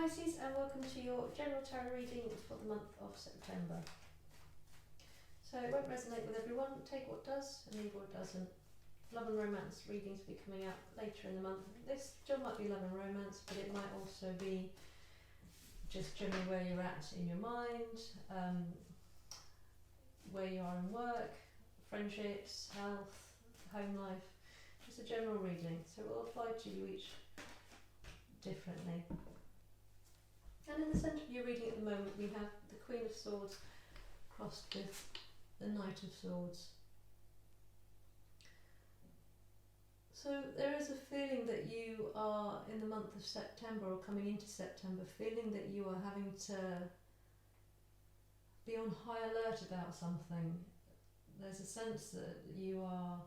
Pisces, and welcome to your general tarot reading for the month of September. So it won't resonate with everyone, take what does and leave what doesn't. Love and romance readings will be coming out later in the month. This job might be love and romance, but it might also be just generally where you're at in your mind, where you are in work, friendships, health, home life, just a general reading. So it will apply to you each differently. And in the centre of your reading at the moment we have the Queen of Swords crossed with the Knight of Swords. So there is a feeling that you are in the month of September, or coming into September, feeling that you are having to be on high alert about something. There's a sense that you are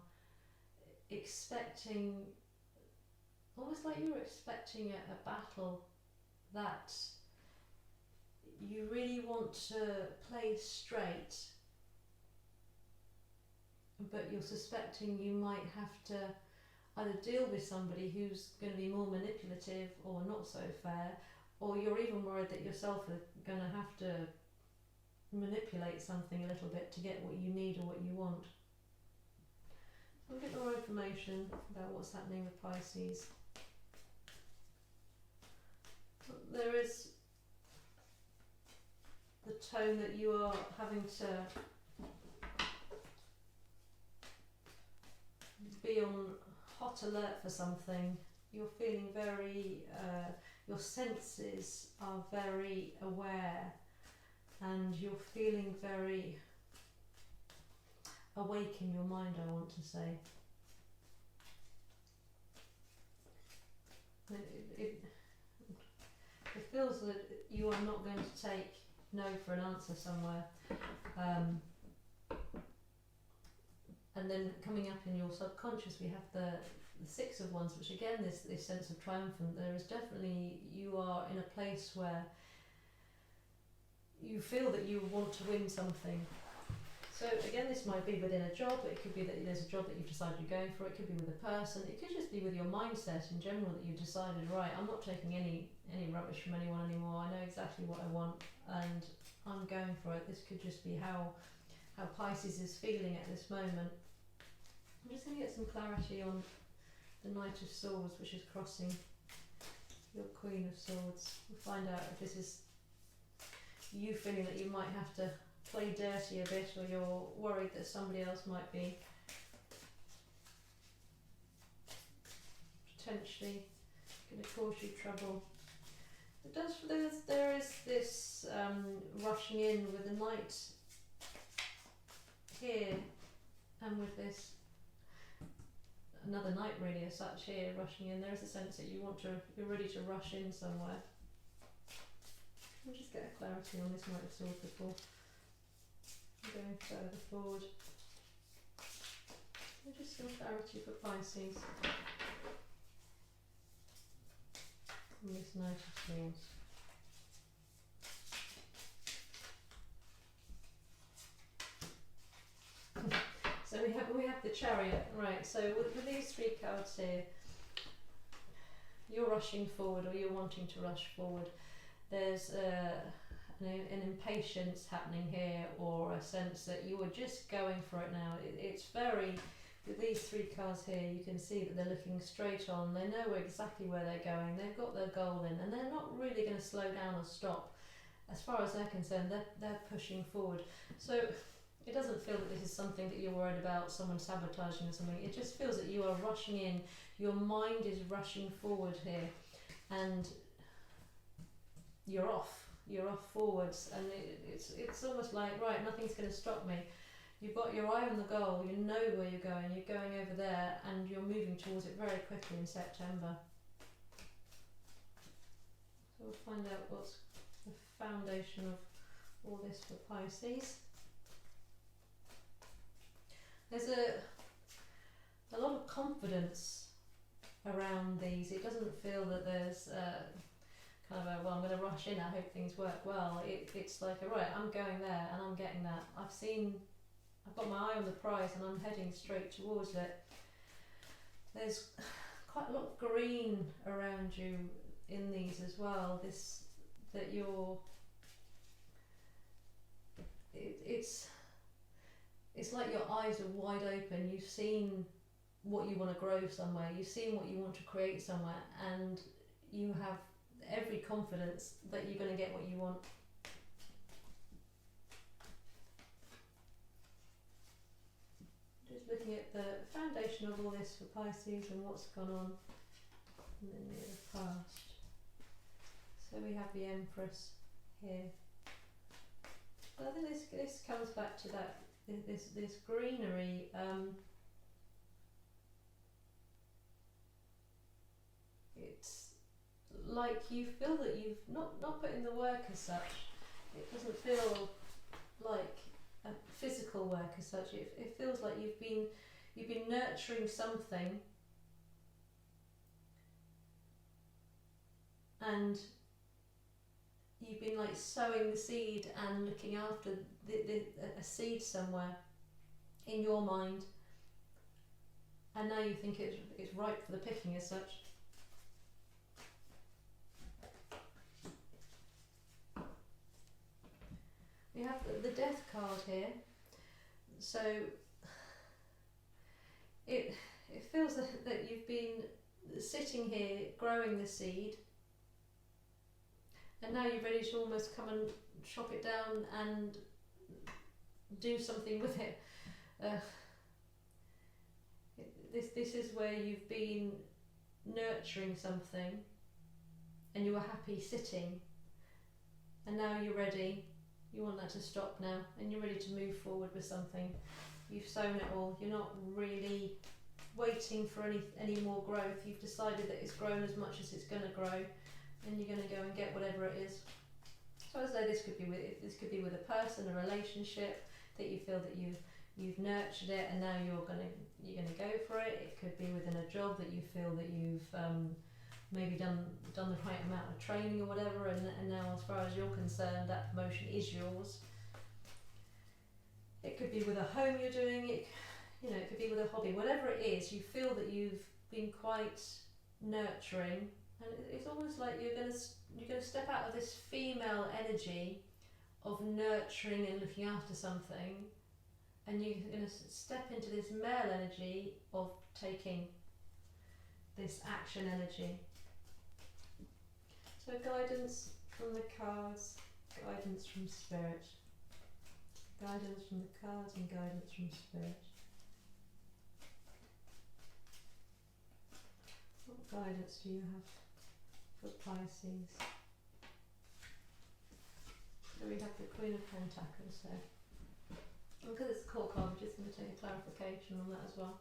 expecting, almost like you're expecting a battle that you really want to play straight, but you're suspecting you might have to either deal with somebody who's going to be more manipulative or not so fair, or you're even worried that yourself are going to have to manipulate something a little bit to get what you need or what you want. So a bit more information about what's happening with Pisces. There is the tone that you are having to be on hot alert for something. You're feeling very, your senses are very aware, and you're feeling very awake in your mind, I want to say. It feels that you are not going to take no for an answer somewhere. And then coming up in your subconscious we have the Six of Wands, which again this sense of triumphant. There is definitely, you are in a place where you feel that you want to win something. So again, this might be within a job, it could be that there's a job that you've decided you're going for, it could be with a person, it could just be with your mindset in general, that you've decided, right, I'm not taking any rubbish from anyone anymore, I know exactly what I want and I'm going for it. This could just be how Pisces is feeling at this moment. I'm just going to get some clarity on the Knight of Swords, which is crossing your Queen of Swords. We'll find out if this is you feeling that you might have to play dirty a bit, or you're worried that somebody else might be potentially going to cause you trouble. It does. There is this rushing in with the Knight here, and with this another Knight really as such here rushing in. There is a sense that you're ready to rush in somewhere. We'll just get a clarity on this Knight of Swords before going further forward. And just some clarity for Pisces on this Knight of Swords. So we have the Chariot, right? So with these three cards here, you're rushing forward, or you're wanting to rush forward. There's an impatience happening here, or a sense that you are just going for it now. It's very, with these three cards here, you can see that they're looking straight on. They know exactly where they're going. They've got their goal in, and they're not really going to slow down or stop. As far as they're concerned, they're pushing forward. So it doesn't feel that this is something that you're worried about, someone sabotaging or something. It just feels that you are rushing in. Your mind is rushing forward here, and you're off forwards, and it's almost like, right, nothing's going to stop me. You've got your eye on the goal, you know where you're going over there, and you're moving towards it very quickly in September. So we'll find out what's the foundation of all this for Pisces. There's a lot of confidence around these. It doesn't feel that there's kind of a, well, I'm going to rush in, I hope things work well. It's like, right, I'm going there and I'm getting that. I've got my eye on the prize and I'm heading straight towards it. There's quite a lot of green around you in these as well. This that you're, it's like your eyes are wide open. You've seen what you want to grow somewhere, you've seen what you want to create somewhere, and you have every confidence that you're going to get what you want. Just looking at the foundation of all this for Pisces and what's gone on in the past. So we have the Empress here. But I think this comes back to that this greenery. It's like you feel that you've not put in the work as such. It doesn't feel like a physical work as such. It feels like you've been nurturing something, and you've been like sowing the seed and looking after a seed somewhere in your mind, and now you think it's ripe for the picking as such. We have the Death card here, so it feels that you've been sitting here growing the seed, and now you're ready to almost come and chop it down and do something with it. This is where you've been nurturing something, and you were happy sitting, and now you're ready. You want that to stop now, and you're ready to move forward with something. You've sown it all. You're not really waiting for any more growth. You've decided that it's grown as much as it's going to grow, and you're going to go and get whatever it is. So as though this could be with a person, a relationship that you feel that you've nurtured it, and now you're gonna go for it. It could be within a job that you feel that you've maybe done the right amount of training or whatever, and now as far as you're concerned, that promotion is yours. It could be with a home you're doing. It could be with a hobby. Whatever it is, you feel that you've been quite nurturing, and it's almost like you're gonna step out of this female energy of nurturing and looking after something, and you're going to step into this male energy of taking this action energy. So guidance from the cards, guidance from spirit. Guidance from the cards and guidance from spirit. What guidance do you have for Pisces? So we have the Queen of Pentacles there. And because it's a court card, we're just going to take a clarification on that as well.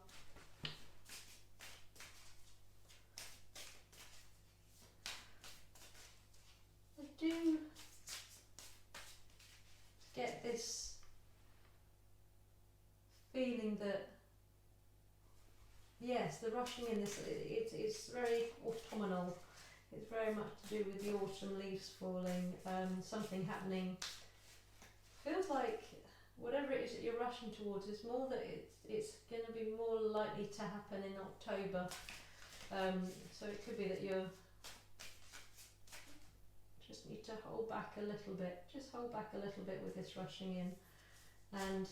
I do get this feeling that, yes, the rushing in this, it's very autumnal. It's very much to do with the autumn leaves falling, something happening. Feels like whatever it is that you're rushing towards is more that it's going to be more likely to happen in October. So it could be that you just need to hold back a little bit. Just hold back a little bit with this rushing in. And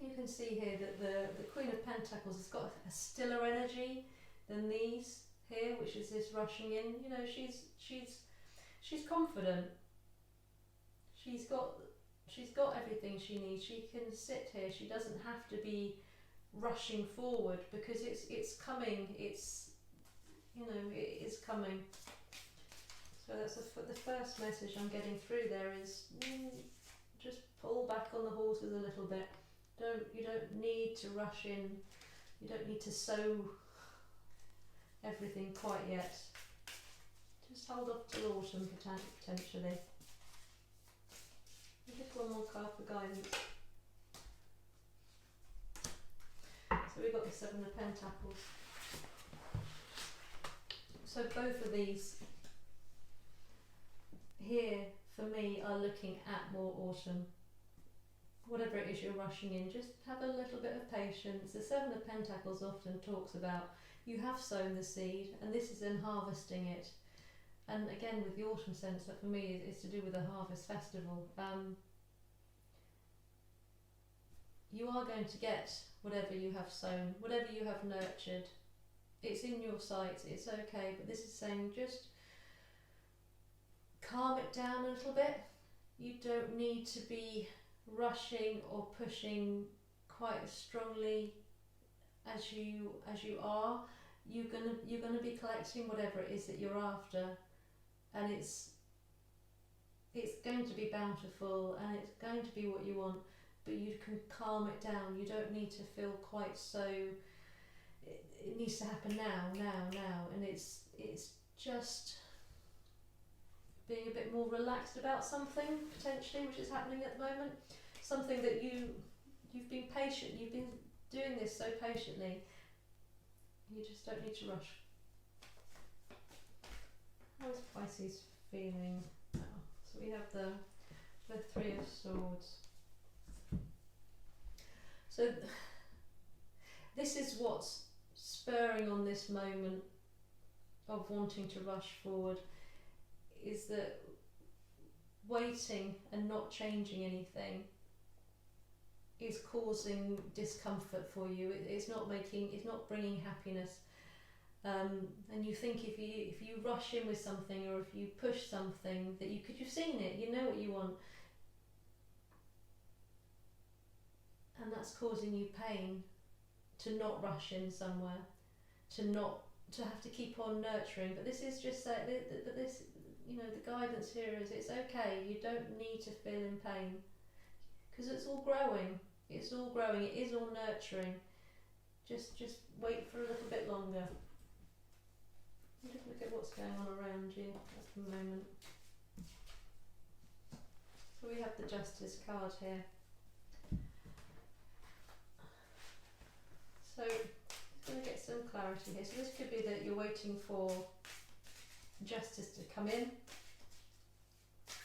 you can see here that the Queen of Pentacles has got a stiller energy than these here, which is this rushing in. You know, she's confident. She's got everything she needs. She can sit here. She doesn't have to be rushing forward because it's coming. It is coming. So that's the first message I'm getting through there is just pull back on the horses a little bit. You don't need to rush in. You don't need to sow everything quite yet. Just hold off till autumn potentially. Just one more card for guidance. So we've got the Seven of Pentacles. So both of these here for me are looking at more autumn. Whatever it is you're rushing in, just have a little bit of patience. The Seven of Pentacles often talks about you have sown the seed and this is in harvesting it. And again, with the autumn sense, that for me is to do with the harvest festival. You are going to get whatever you have sown, whatever you have nurtured. It's in your sight, it's okay, but this is saying just calm it down a little bit. You don't need to be rushing or pushing quite as strongly as you are. You're gonna be collecting whatever it is that you're after, and it's going to be bountiful and it's going to be what you want, but you can calm it down. You don't need to feel quite so it needs to happen now, and it's just being a bit more relaxed about something potentially which is happening at the moment, something that you've been patient, you've been doing this so patiently. You just don't need to rush. How is Pisces feeling now? So we have the Three of Swords. So this is what's spurring on this moment of wanting to rush forward, is that waiting and not changing anything is causing discomfort for you. It's not bringing happiness. And you think if you rush in with something, or if you push something that you've seen it, you know what you want, and that's causing you pain to not rush in somewhere, to have to keep on nurturing. But this is just saying that this, the guidance here is it's okay. You don't need to feel in pain, because it's all growing. It's all growing. It is all nurturing. Just wait for a little bit longer. Look at what's going on around you at the moment. So we have the Justice card here. So I'm going to get some clarity here. So this could be that you're waiting for justice to come in,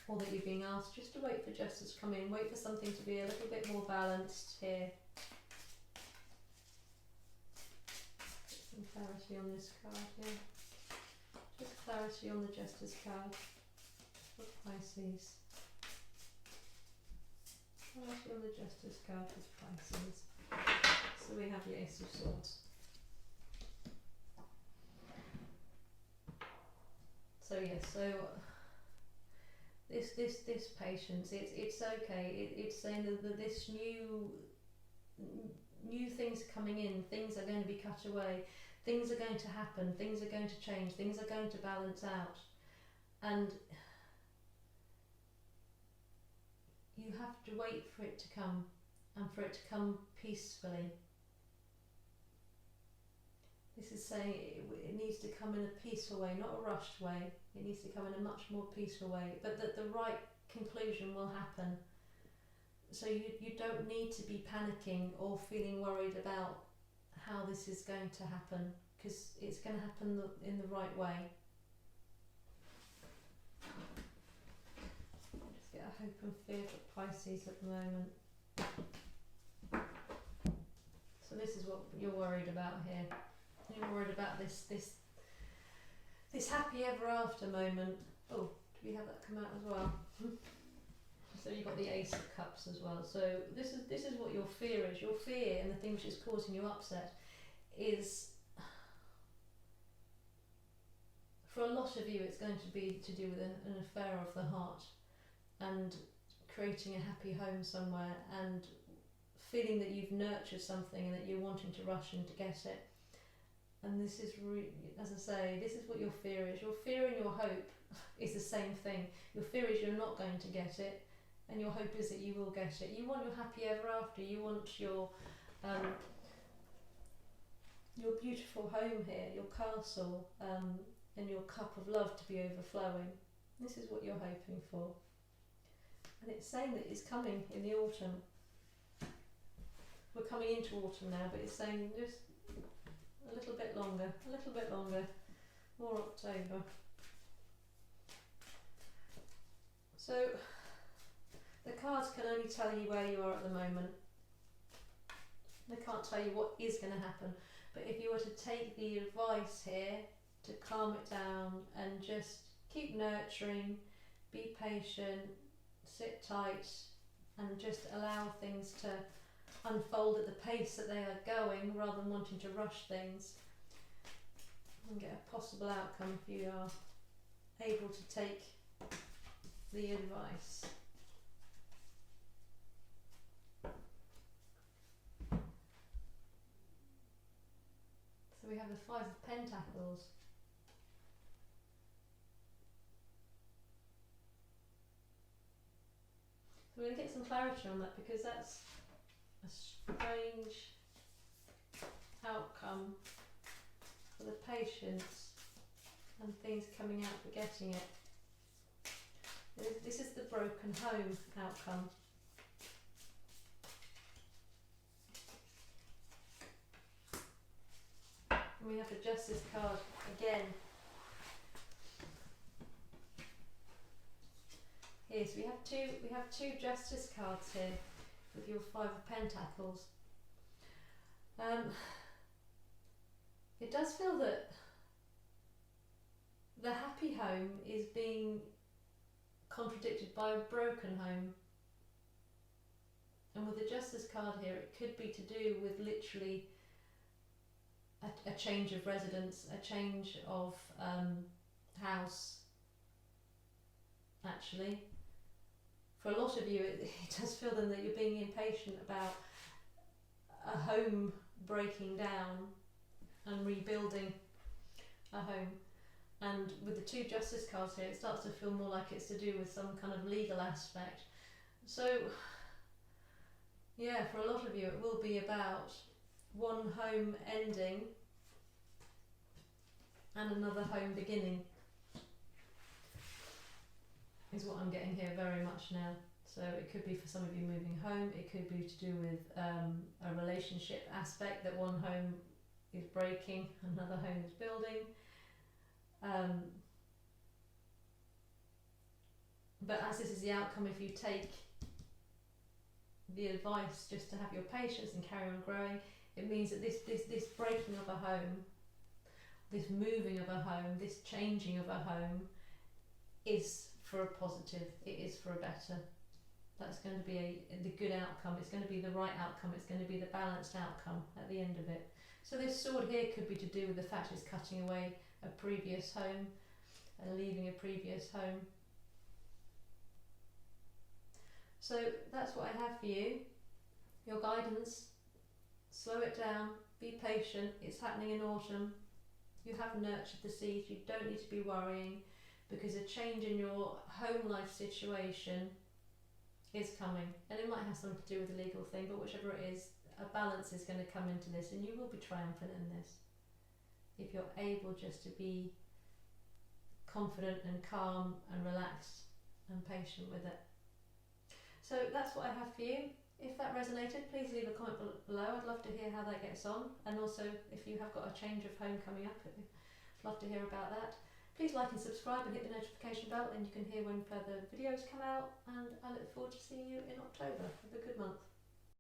or that you're being asked just to wait for justice to come in, wait for something to be a little bit more balanced here. Get some clarity on this card here. Just clarity on the Justice card for Pisces. Clarity on the Justice card for Pisces. So we have the Ace of Swords. So yes, so this patience, it's okay. It's saying that this new things coming in, things are going to be cut away, things are going to happen, things are going to change, things are going to balance out, and you have to wait for it to come, and for it to come peacefully. This is saying it needs to come in a peaceful way, not a rushed way. It needs to come in a much more peaceful way, but that the right conclusion will happen. So you don't need to be panicking or feeling worried about how this is going to happen, because it's going to happen in the right way. Just get a hope and fear for Pisces at the moment. So this is what you're worried about here. You're worried about this happy ever after moment. Oh, do we have that come out as well? So you've got the Ace of Cups as well. So this is what your fear is. Your fear, and the thing which is causing you upset, is, for a lot of you, it's going to be to do with an affair of the heart, and creating a happy home somewhere, and feeling that you've nurtured something and that you're wanting to rush in to get it. And this is, as I say, this is what your fear is. Your fear and your hope is the same thing. Your fear is you're not going to get it, and your hope is that you will get it. You want your happy ever after. You want your beautiful home here, your castle, and your cup of love to be overflowing. This is what you're hoping for. And it's saying that it's coming in the autumn. We're coming into autumn now, but it's saying just a little bit longer, more October. So the cards can only tell you where you are at the moment. They can't tell you what is going to happen. But if you were to take the advice here to calm it down and just keep nurturing, be patient, sit tight, and just allow things to unfold at the pace that they are going, rather than wanting to rush things, and get a possible outcome if you are able to take the advice. So we have the Five of Pentacles. So we're going to get some clarity on that, because that's a strange outcome for the patience and things coming out for getting it. This is the broken home outcome. And we have the Justice card again. Here, so we have two Justice cards here with your Five of Pentacles. It does feel that the happy home is being contradicted by a broken home. And with the Justice card here, it could be to do with literally a change of residence, a change of house, actually. For a lot of you, it does feel then that you're being impatient about a home breaking down and rebuilding a home. And with the two Justice cards here, it starts to feel more like it's to do with some kind of legal aspect. So, yeah, for a lot of you, it will be about one home ending and another home beginning, is what I'm getting here very much now. So it could be for some of you moving home, it could be to do with a relationship aspect, that one home is breaking, another home is building. But as this is the outcome, if you take the advice just to have your patience and carry on growing, it means that this breaking of a home, this moving of a home, this changing of a home is for a positive, it is for a better. That's going to be the good outcome, it's going to be the right outcome, it's going to be the balanced outcome at the end of it. So this sword here could be to do with the fact it's cutting away a previous home and leaving a previous home. So that's what I have for you. Your guidance: slow it down, be patient, it's happening in autumn. You have nurtured the seeds, you don't need to be worrying, because a change in your home life situation is coming. And it might have something to do with the legal thing, but whichever it is, a balance is going to come into this, and you will be triumphant in this if you're able just to be confident and calm and relaxed and patient with it. So that's what I have for you. If that resonated, please leave a comment below. I'd love to hear how that gets on, and also if you have got a change of home coming up, I'd love to hear about that. Please like and subscribe and hit the notification bell, and you can hear when further videos come out, and I look forward to seeing you in October. Have a good month.